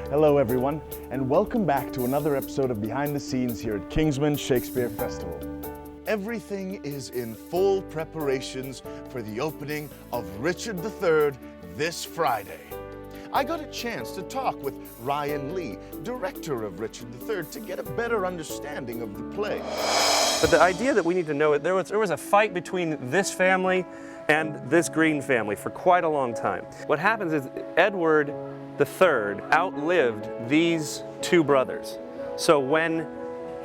Hello everyone, and welcome back to another episode of Behind the Scenes here at Kingsman Shakespeare Festival. Everything is in full preparations for the opening of Richard III this Friday. I got a chance to talk with Ryan Lee, director of Richard III, to get a better understanding of the play. But the idea that we need to know, there was a fight between this family and this Green family for quite a long time. What happens is Edward III outlived these two brothers. So when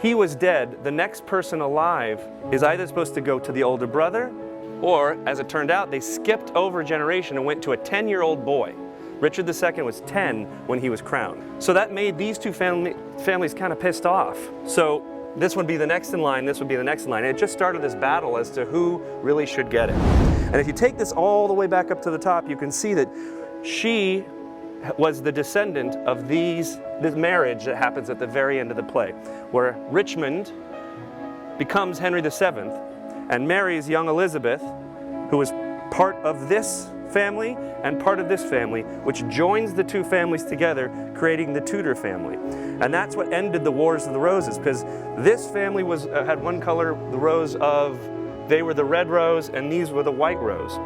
he was dead, the next person alive is either supposed to go to the older brother, or, as it turned out, they skipped over a generation and went to a 10-year-old boy. Richard II was 10 when he was crowned. So that made these two families kind of pissed off. So this would be the next in line, this would be the next in line. And it just started this battle as to who really should get it. And if you take this all the way back up to the top, you can see that she was the descendant of this marriage that happens at the very end of the play, where Richmond becomes Henry VII and marries young Elizabeth, who was part of this family and part of this family, which joins the two families together, creating the Tudor family. And that's what ended the Wars of the Roses, because this family had one color, the rose of, they were the red rose and these were the white rose.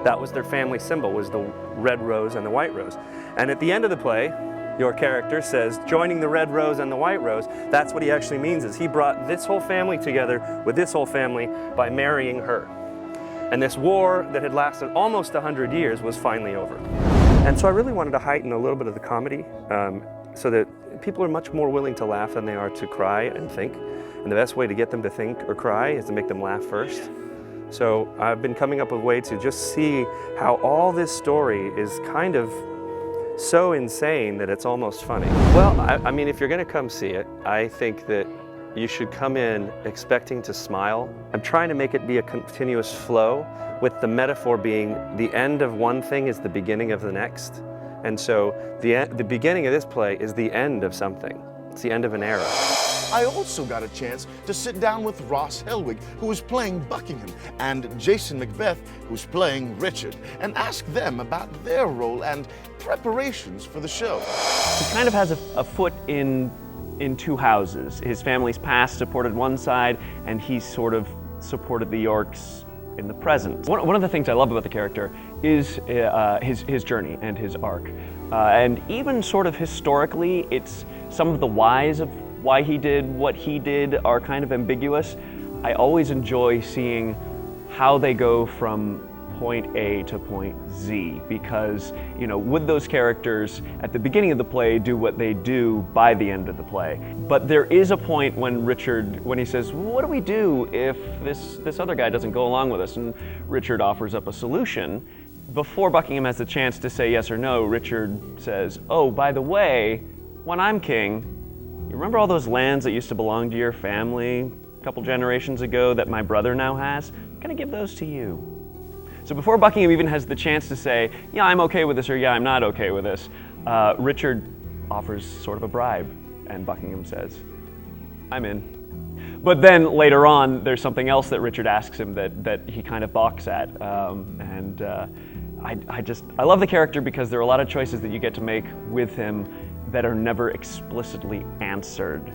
That was their family symbol, was the red rose and the white rose. And at the end of the play, your character says, joining the red rose and the white rose. That's what he actually means, is he brought this whole family together with this whole family by marrying her. And this war that had lasted almost 100 years was finally over. And so I really wanted to heighten a little bit of the comedy so that people are much more willing to laugh than they are to cry and think. And the best way to get them to think or cry is to make them laugh first. So I've been coming up with a way to just see how all this story is kind of so insane that it's almost funny. Well, I mean, if you're gonna come see it, I think that you should come in expecting to smile. I'm trying to make it be a continuous flow, with the metaphor being the end of one thing is the beginning of the next. And so the beginning of this play is the end of something. It's the end of an era. I also got a chance to sit down with Ross Helwig, who was playing Buckingham, and Jason Macbeth, who's playing Richard, and ask them about their role and preparations for the show. He kind of has a foot in two houses. His family's past supported one side, and he sort of supported the Yorks in the present. One of the things I love about the character is his journey and his arc. And even sort of historically, it's some of the whys of why he did what he did are kind of ambiguous. I always enjoy seeing how they go from point A to point Z, because, you know, would those characters at the beginning of the play do what they do by the end of the play? But there is a point when when he says, what do we do if this other guy doesn't go along with us? And Richard offers up a solution. Before Buckingham has the chance to say yes or no, Richard says, oh, by the way, when I'm king, you remember all those lands that used to belong to your family a couple generations ago that my brother now has? I'm gonna give those to you. So before Buckingham even has the chance to say, yeah, I'm okay with this, or yeah, I'm not okay with this, Richard offers sort of a bribe, and Buckingham says, I'm in. But then later on, there's something else that Richard asks him that he kind of balks at. I love the character because there are a lot of choices that you get to make with him that are never explicitly answered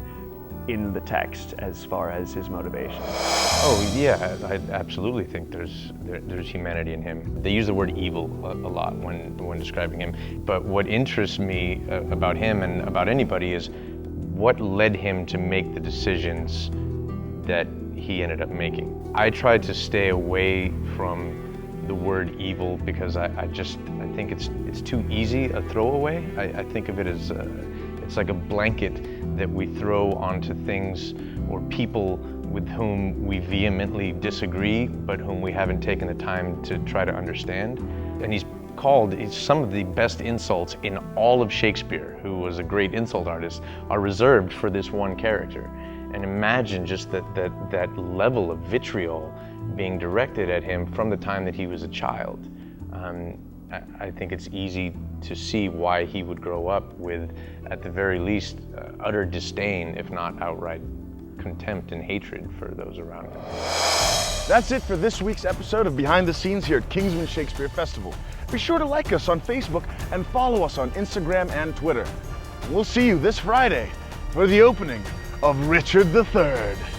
in the text as far as his motivation. Oh yeah, I absolutely think there's humanity in him. They use the word evil a lot when describing him. But what interests me about him and about anybody is what led him to make the decisions that he ended up making. I tried to stay away from the word evil because I think it's too easy a throwaway. I think of it as it's like a blanket that we throw onto things or people with whom we vehemently disagree, but whom we haven't taken the time to try to understand. And he's some of the best insults in all of Shakespeare, who was a great insult artist, are reserved for this one character. And imagine just that level of vitriol being directed at him from the time that he was a child. I think it's easy to see why he would grow up with, at the very least, utter disdain, if not outright contempt and hatred for those around him. That's it for this week's episode of Behind the Scenes here at Kingsman Shakespeare Festival. Be sure to like us on Facebook and follow us on Instagram and Twitter. We'll see you this Friday for the opening of Richard III.